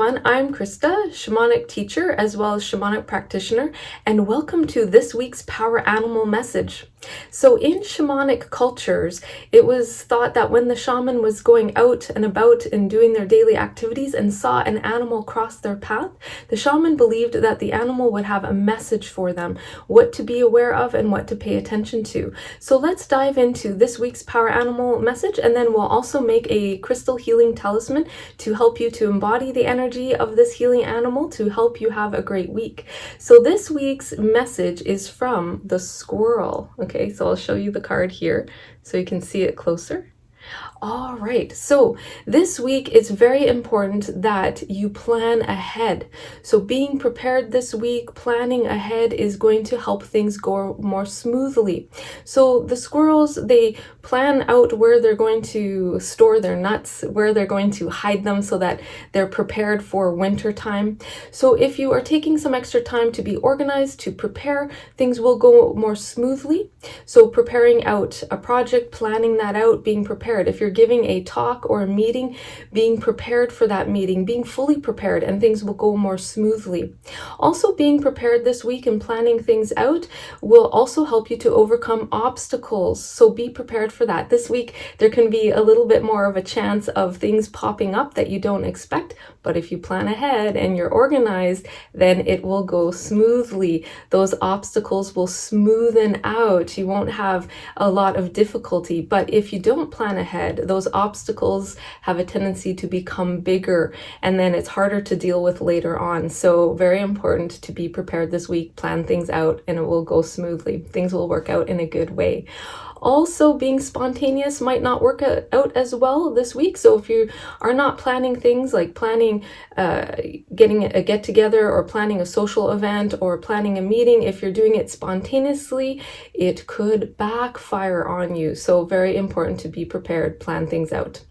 everyone, I'm Christa, shamanic teacher as well as shamanic practitioner, and welcome to this week's Power Animal message. So in shamanic cultures, it was thought that when the shaman was going out and about and doing their daily activities and saw an animal cross their path, the shaman believed that the animal would have a message for them, what to be aware of and what to pay attention to. So let's dive into this week's Power Animal message, and then we'll also make a crystal healing talisman to help you to embody the energy of this healing animal to help you have a great week. So this week's message is from the squirrel. Okay, so I'll show you the card here so you can see it closer. All right, so this week it's very important that you plan ahead. So being prepared this week, planning ahead is going to help things go more smoothly. So the squirrels, they plan out where they're going to store their nuts, where they're going to hide them so that they're prepared for winter time. So if you are taking some extra time to be organized, to prepare, things will go more smoothly. So preparing out a project, planning that out, being prepared. If you're giving a talk or a meeting, being prepared for that meeting, being fully prepared, and things will go more smoothly. Also, being prepared this week and planning things out will also help you to overcome obstacles. So be prepared for that. This week, there can be a little bit more of a chance of things popping up that you don't expect, but if you plan ahead and you're organized, then it will go smoothly. Those obstacles will smoothen out. You won't have a lot of difficulty, but if you don't plan ahead, those obstacles have a tendency to become bigger, and then it's harder to deal with later on. So very important to be prepared this week, plan things out, and it will go smoothly. Things will work out in a good way. Also, being spontaneous might not work out as well this week. So if you are not planning things like planning, getting a get together or planning a social event or planning a meeting, if you're doing it spontaneously, it could backfire on you. So very important to be prepared, plan things out.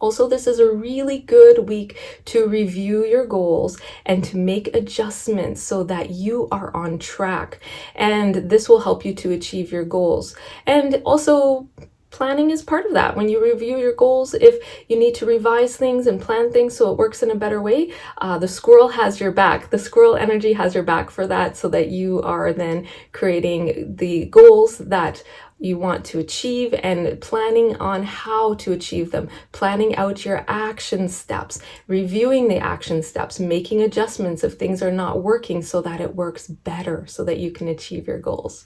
Also, this is a really good week to review your goals and to make adjustments so that you are on track. And this will help you to achieve your goals. And also, planning is part of that. When you review your goals, if you need to revise things and plan things so it works in a better way, the squirrel has your back. The squirrel energy has your back for that, so that you are then creating the goals that you want to achieve and planning on how to achieve them, planning out your action steps, reviewing the action steps, making adjustments if things are not working so that it works better so that you can achieve your goals.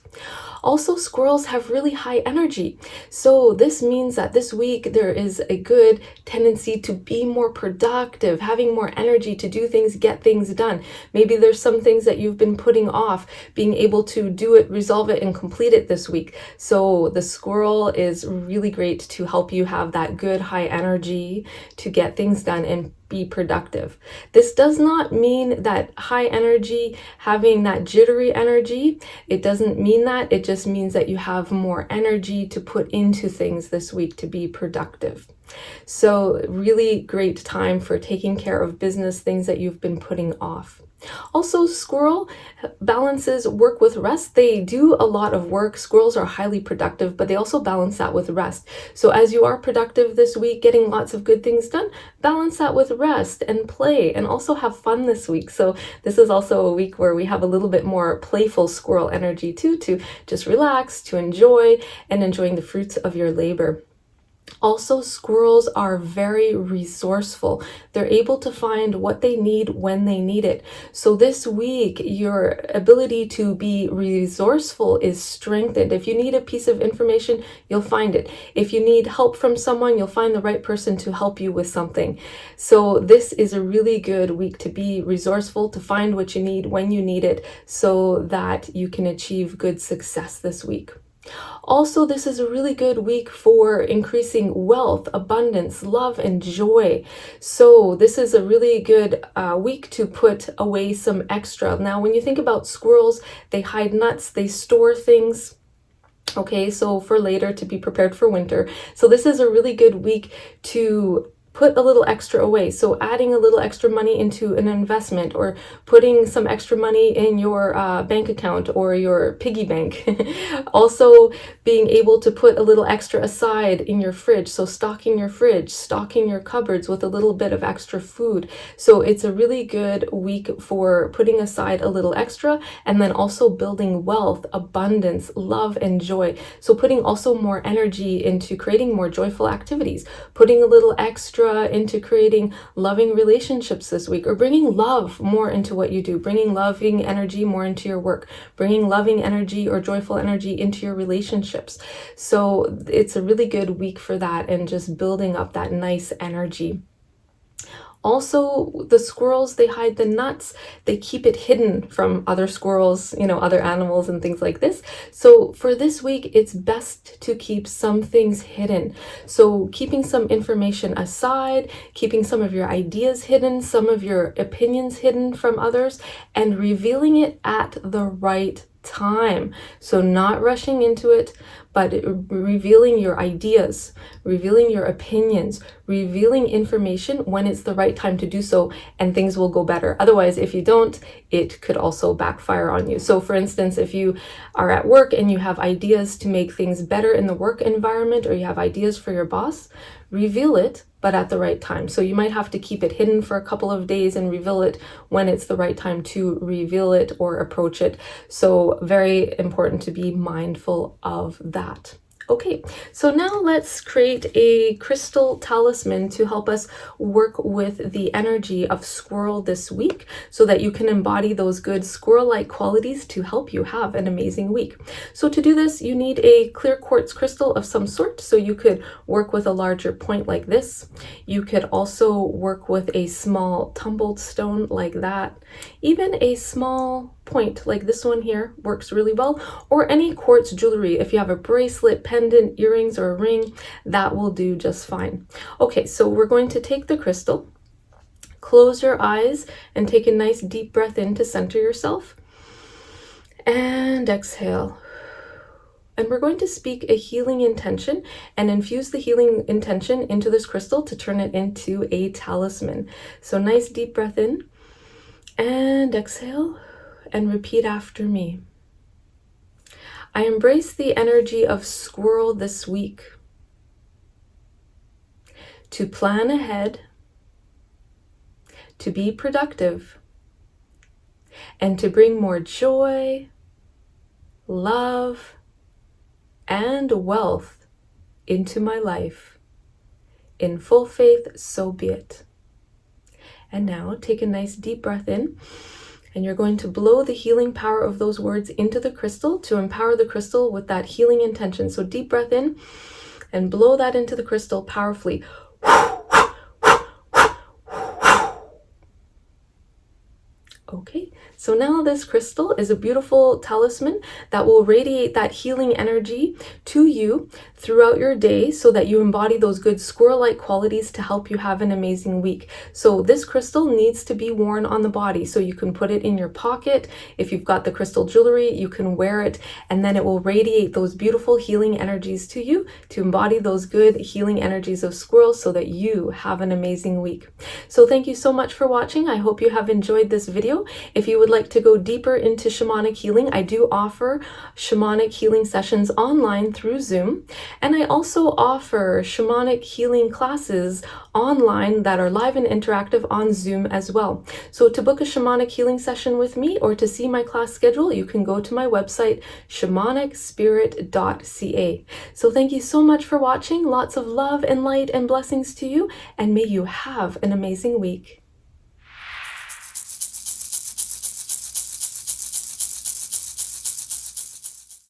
Also, squirrels have really high energy. So this means that this week there is a good tendency to be more productive, having more energy to do things, get things done. Maybe there's some things that you've been putting off, being able to do it, resolve it, and complete it this week. So the squirrel is really great to help you have that good high energy to get things done and be productive. This does not mean that high energy, having that jittery energy, it doesn't mean that. It just means that you have more energy to put into things this week to be productive. So really great time for taking care of business, things that you've been putting off. Also, squirrel balances work with rest. They do a lot of work. Squirrels are highly productive, but they also balance that with rest. So as you are productive this week, getting lots of good things done, balance that with rest and play, and also have fun this week. So this is also a week where we have a little bit more playful squirrel energy too, to just relax, to enjoy, and enjoying the fruits of your labor. Also, squirrels are very resourceful. They're able to find what they need when they need it. So this week, your ability to be resourceful is strengthened. If you need a piece of information, you'll find it. If you need help from someone, you'll find the right person to help you with something. So this is a really good week to be resourceful, to find what you need when you need it, so that you can achieve good success this week. Also, this is a really good week for increasing wealth, abundance, love, and joy. So this is a really good week to put away some extra. Now, when you think about squirrels, they hide nuts, they store things. Okay, so for later, to be prepared for winter. So this is a really good week to put a little extra away. So adding a little extra money into an investment, or putting some extra money in your bank account or your piggy bank. Also being able to put a little extra aside in your fridge. So stocking your fridge, stocking your cupboards with a little bit of extra food. So it's a really good week for putting aside a little extra, and then also building wealth, abundance, love, and joy. So putting also more energy into creating more joyful activities, putting a little extra into creating loving relationships this week, or bringing love more into what you do, bringing loving energy more into your work, bringing loving energy or joyful energy into your relationships. So it's a really good week for that, and just building up that nice energy. Also, the squirrels, they hide the nuts. They keep it hidden from other squirrels, other animals and things like this. So for this week, it's best to keep some things hidden. So keeping some information aside, keeping some of your ideas hidden, some of your opinions hidden from others, and revealing it at the right time. So not rushing into it, but revealing your ideas, revealing your opinions, revealing information when it's the right time to do so, and things will go better. Otherwise, if you don't, it could also backfire on you. So for instance, if you are at work and you have ideas to make things better in the work environment, or you have ideas for your boss, reveal it, but at the right time. So you might have to keep it hidden for a couple of days and reveal it when it's the right time to reveal it or approach it. So very important to be mindful of that. Okay, so now let's create a crystal talisman to help us work with the energy of squirrel this week, so that you can embody those good squirrel-like qualities to help you have an amazing week. So to do this, you need a clear quartz crystal of some sort. So you could work with a larger point like this. You could also work with a small tumbled stone like that. Even a small point like this one here works really well, or any quartz jewelry. If you have a bracelet, pendant, earrings, or a ring, that will do just fine. Okay, so we're going to take the crystal, close your eyes, and take a nice deep breath in to center yourself, and exhale. And we're going to speak a healing intention and infuse the healing intention into this crystal to turn it into a talisman. So nice deep breath in and exhale, and repeat after me. I embrace the energy of squirrel this week to plan ahead, to be productive, and to bring more joy, love, and wealth into my life. In full faith, so be it. And now take a nice deep breath in, and you're going to blow the healing power of those words into the crystal to empower the crystal with that healing intention. So deep breath in and blow that into the crystal powerfully. Okay, so now this crystal is a beautiful talisman that will radiate that healing energy to you throughout your day, so that you embody those good squirrel-like qualities to help you have an amazing week. So this crystal needs to be worn on the body, so you can put it in your pocket. If you've got the crystal jewelry, you can wear it, and then it will radiate those beautiful healing energies to you to embody those good healing energies of squirrel, so that you have an amazing week. So thank you so much for watching. I hope you have enjoyed this video. If you would like to go deeper into shamanic healing, I do offer shamanic healing sessions online through Zoom. And I also offer shamanic healing classes online that are live and interactive on Zoom as well. So to book a shamanic healing session with me, or to see my class schedule, you can go to my website, shamanicspirit.ca. So thank you so much for watching. Lots of love and light and blessings to you, and may you have an amazing week.